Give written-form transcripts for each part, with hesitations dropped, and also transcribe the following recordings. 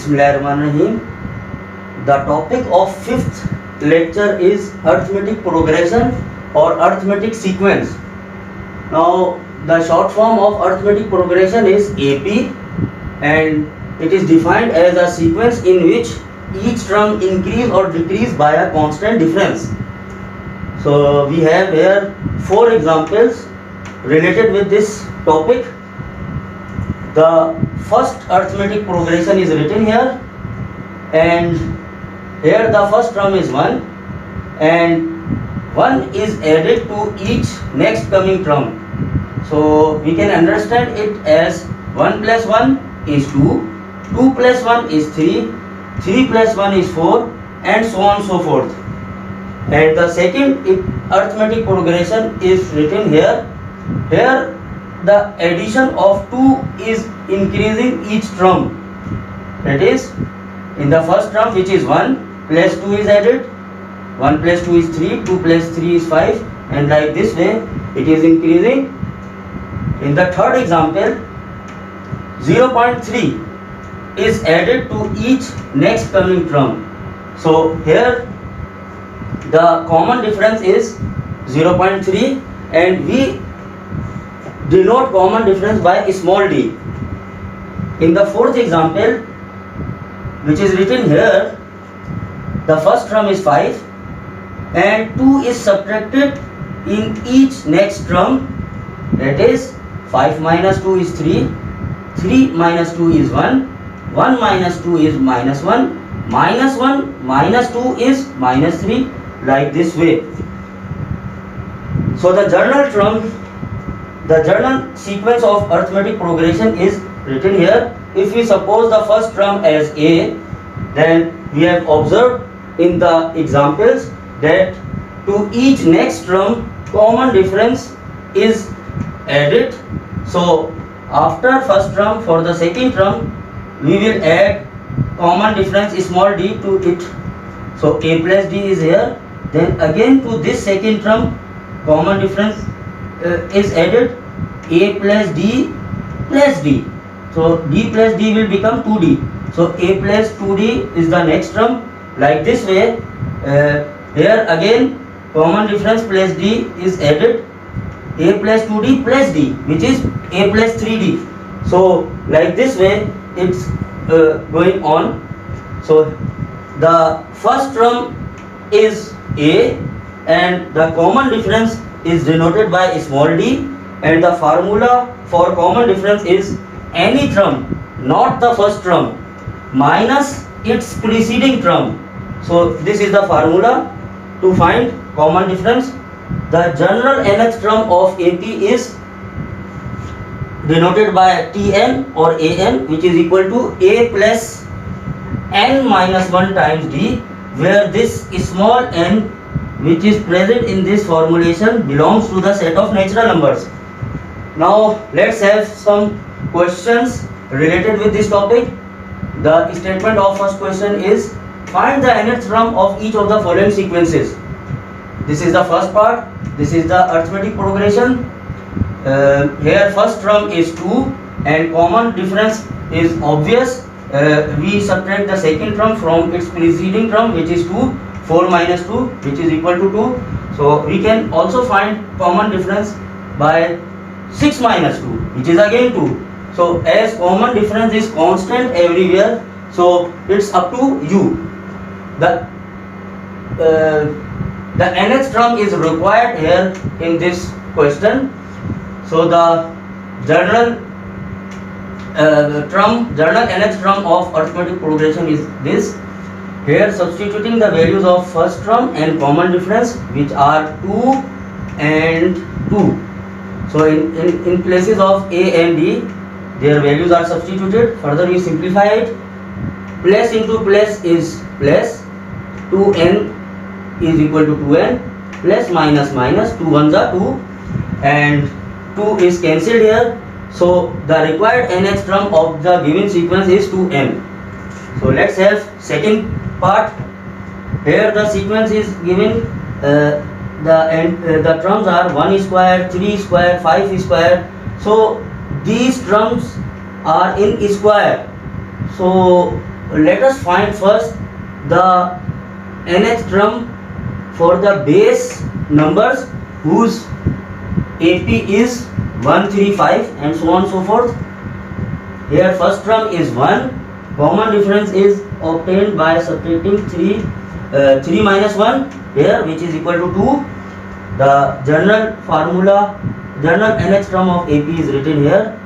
Bismillahirrahmanirrahim. The topic of fifth lecture is arithmetic progression or arithmetic sequence. Now, the short form of arithmetic progression is AP, and it is defined as a sequence in which each term increase or decrease by a constant difference. So, we have here 4 examples related with this topic. The first arithmetic progression is written here, and here the first term is 1 and 1 is added to each next coming term. So we can understand it as 1 plus 1 is 2, 2 plus 1 is 3, 3 plus 1 is 4, and so on and so forth. And the second arithmetic progression is written here. Here the addition of 2 is increasing each term. That is, in the first term, which is 1, plus 2 is added, 1 plus 2 is 3, 2 plus 3 is 5, and like this way it is increasing. In the third example, 0.3 is added to each next coming term. So here the common difference is 0.3, and we denote common difference by small d. In the fourth example, which is written here, the first term is 5 and 2 is subtracted in each next term. That is, 5 minus 2 is 3, 3 minus 2 is 1, 1 minus 2 is minus 1, minus 1 minus 2 is minus 3, like this way. So the general sequence of arithmetic progression is written here. If we suppose the first term as A, then we have observed in the examples that to each next term common difference is added. So after first term, for the second term we will add common difference small d to it. So A plus D is here. Then again to this second term common difference is added, A plus D plus D. So D plus D will become 2D. So A plus 2D is the next term. Like this way, here again common difference plus D is added, A plus 2D plus D, which is A plus 3D. So like this way it's going on. So the first term is A and the common difference is denoted by small d, and the formula for common difference is any term, not the first term, minus its preceding term. So this is the formula to find common difference. The general nth term of AP is denoted by Tn or An, which is equal to A plus n minus 1 times D, where this small n which is present in this formulation belongs to the set of natural numbers. Now let's have some questions related with this topic. The statement of first question is, find the nth term of each of the following sequences. This is the first part. This is the arithmetic progression. Here first term is 2 and common difference is obvious. We subtract the second term from its preceding term, which is 2. 4 minus 2, which is equal to 2. So we can also find common difference by 6 minus 2, which is again 2. So as common difference is constant everywhere, so it's up to you. The nth term is required here in this question. So the general nth term of arithmetic progression is this. Here substituting the values of first term and common difference, which are 2 and 2. So in places of A and D, their values are substituted. Further we simplify it. Plus into plus is plus, 2n is equal to 2n, plus minus minus, 2 ones are 2, and 2 is cancelled here. So the required nth term of the given sequence is 2n. So let's have second part. Here the sequence is given, the terms are 1 square, 3 square, 5 square. So these terms are in square. So let us find first the nth term for the base numbers whose AP is 1, 3, 5 and so on and so forth. Here first term is 1. Common difference is obtained by subtracting 3 minus 1 here, which is equal to 2. The general nth term of AP is written here.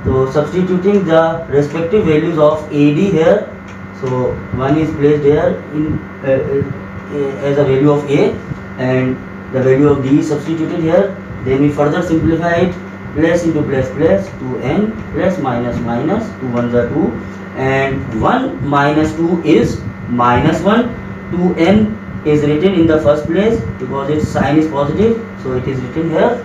So substituting the respective values of AD here. So 1 is placed here in as a value of A, and the value of D is substituted here. Then we further simplify it. Plus into plus plus 2n plus minus minus 2 1s are 2, and 1 minus 2 is minus 1. 2n is written in the first place because its sign is positive, so it is written here.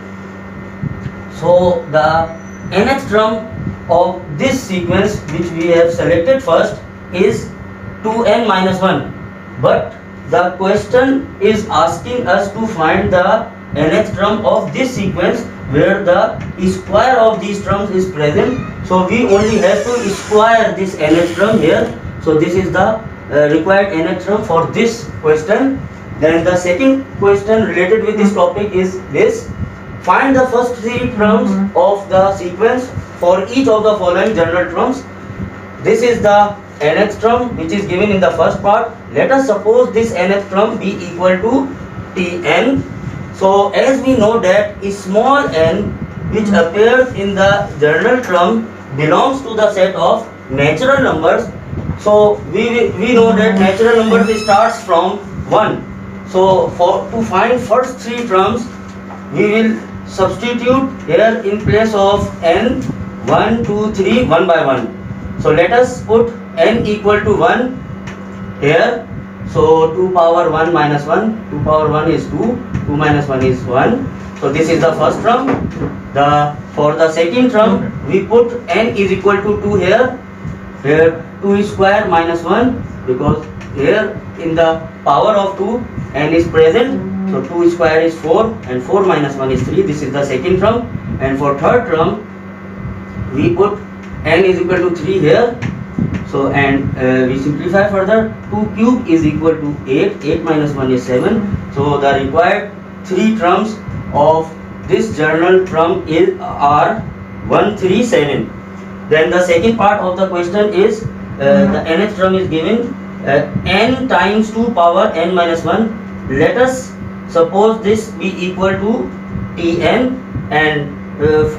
So the nth term of this sequence which we have selected first is 2n minus 1, but the question is asking us to find the nth term of this sequence where the square of these terms is present. So we only have to square this nth term here. So this is the required nth term for this question. Then the second question related with this topic is this: find the first 3 terms of the sequence for each of the following general terms. This is the nth term which is given in the first part. Let us suppose this nth term be equal to Tn. So as we know that small n which appears in the general term belongs to the set of natural numbers. So we know that natural numbers starts from 1. So to find first 3 terms, we will substitute here in place of n 1, 2, 3 1 by 1. So let us put n equal to 1 here. So 2 power 1 minus 1, 2 power 1 is 2, 2 minus 1 is 1. So this is the first term. For the second term, we put n is equal to 2 here. Here 2 square minus 1, because here in the power of 2 n is present. So 2 square is 4 and 4 minus 1 is 3. This is the second term. And for third term, we put n is equal to 3 here. So and we simplify further. 2 cube is equal to 8. 8 minus 1 is 7. So the required 3 terms of this general term are 1, 3, 7. Then the second part of the question is the nth term is given n times 2 power n minus 1. Let us suppose this be equal to Tn, and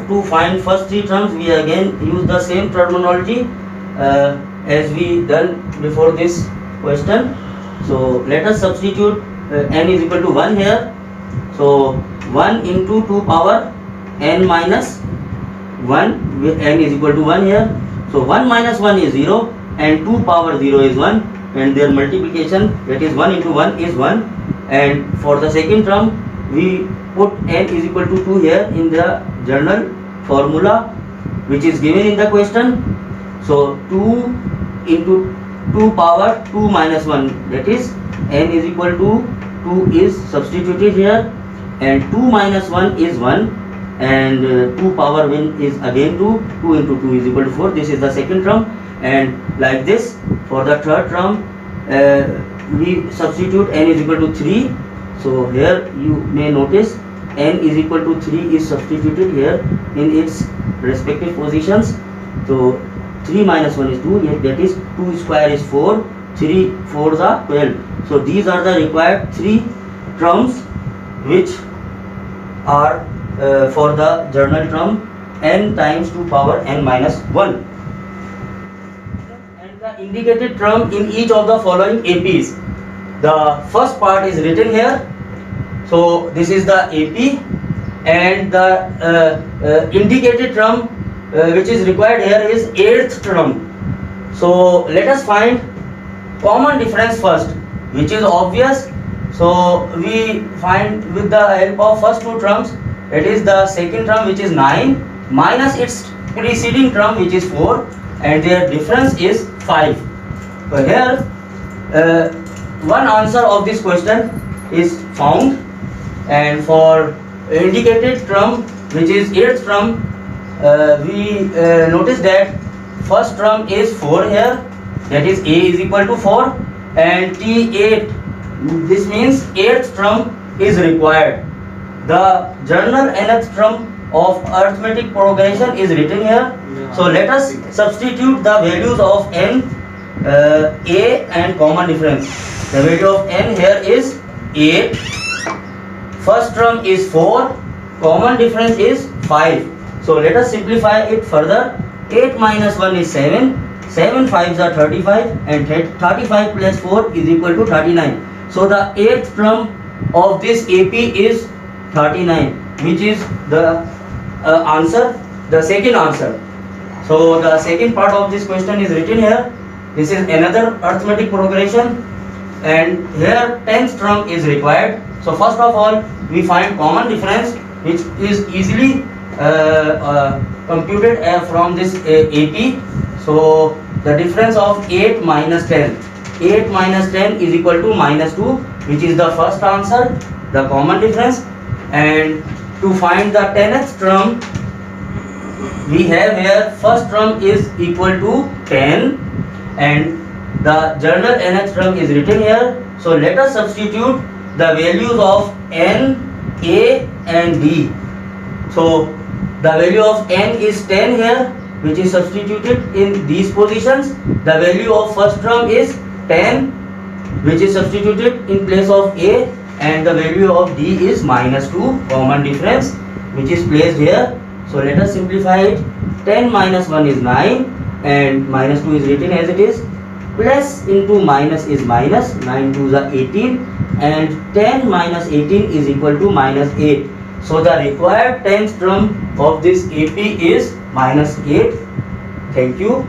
to find first 3 terms we again use the same terminology as we done before this question. So let us substitute n is equal to 1 here. So 1 into 2 power n minus 1, with n is equal to 1 here. So 1 minus 1 is 0 and 2 power 0 is 1, and their multiplication, that is 1 into 1 is 1. And for the second term, we put n is equal to 2 here in the general formula which is given in the question. So 2 into 2 power 2 minus 1, that is n is equal to 2 is substituted here, and 2 minus 1 is 1, and 2 power 1 is again 2. 2 into 2 is equal to 4. This is the second term. And like this, for the third term, we substitute n is equal to 3. So here you may notice n is equal to 3 is substituted here in its respective positions. So 3 minus 1 is 2, that is 2 square is 4, 3 4s are 12. So these are the required 3 terms which are for the general term n times 2 power n minus 1. And the indicated term in each of the following APs. The first part is written here. So this is the AP, and the indicated term which is required here is 8th term. So let us find common difference first, which is obvious. So we find with the help of first 2 terms, it is the second term which is 9 minus its preceding term which is 4, and their difference is 5. So here one answer of this question is found, and for indicated term which is 8th term, we notice that first term is 4 here, that is A is equal to 4 and T8, this means 8th term is required. The journal nth term of arithmetic progression is written here. So let us substitute the values of n, A and common difference. The value of n here is 8, first term is 4, common difference is 5. So let us simplify it further. 8 minus 1 is 7, 7 5s are 35 and 35 plus 4 is equal to 39. So the 8th term of this AP is 39, which is the answer, the second answer. So the second part of this question is written here. This is another arithmetic progression and here 10th term is required. So first of all we find common difference, which is easily computed from this AP. So the difference of 8 minus 10, 8 minus 10 is equal to minus 2, which is the first answer, the common difference. And to find the 10th term, we have here first term is equal to 10 and the journal nth term is written here. So let us substitute the values of n, A and D. So the value of n is 10 here, which is substituted in these positions. The value of first term is 10, which is substituted in place of A, and the value of D is minus 2, common difference, which is placed here. So let us simplify it. 10 minus 1 is 9 and minus 2 is written as it is. Plus into minus is minus, 9 2s are 18 and 10 minus 18 is equal to minus 8. So the required 10th term of this AP is minus 8. Thank you.